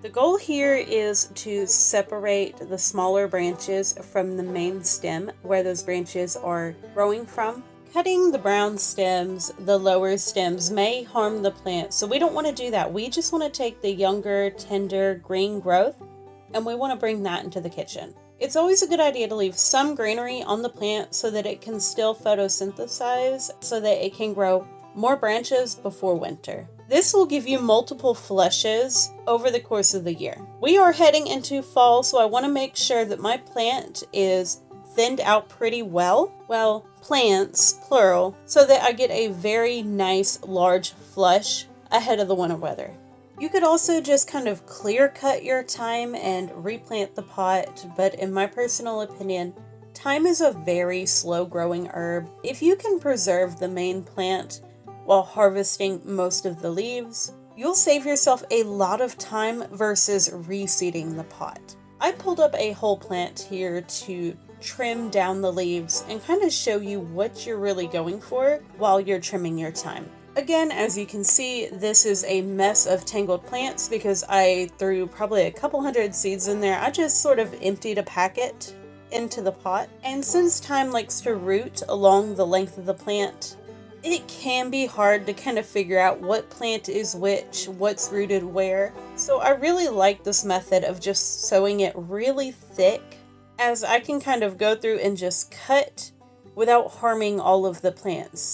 The goal here is to separate the smaller branches from the main stem where those branches are growing from. Cutting the brown stems, the lower stems, may harm the plant, so we don't want to do that. We just want to take the younger, tender green growth and we want to bring that into the kitchen. It's always a good idea to leave some greenery on the plant so that it can still photosynthesize, so that it can grow more branches before winter. This will give you multiple flushes over the course of the year. We are heading into fall, so I want to make sure that my plant is thinned out pretty well. Well, plants, plural, so that I get a very nice large flush ahead of the winter weather. You could also just kind of clear cut your thyme and replant the pot, but in my personal opinion, thyme is a very slow growing herb. If you can preserve the main plant while harvesting most of the leaves, you'll save yourself a lot of time versus reseeding the pot. I pulled up a whole plant here to trim down the leaves and kind of show you what you're really going for while you're trimming your thyme. Again, as you can see, this is a mess of tangled plants because I threw probably a couple hundred seeds in there. I just sort of emptied a packet into the pot. And since thyme likes to root along the length of the plant, it can be hard to kind of figure out what plant is which, what's rooted where. So I really like this method of just sowing it really thick, as I can kind of go through and just cut without harming all of the plants.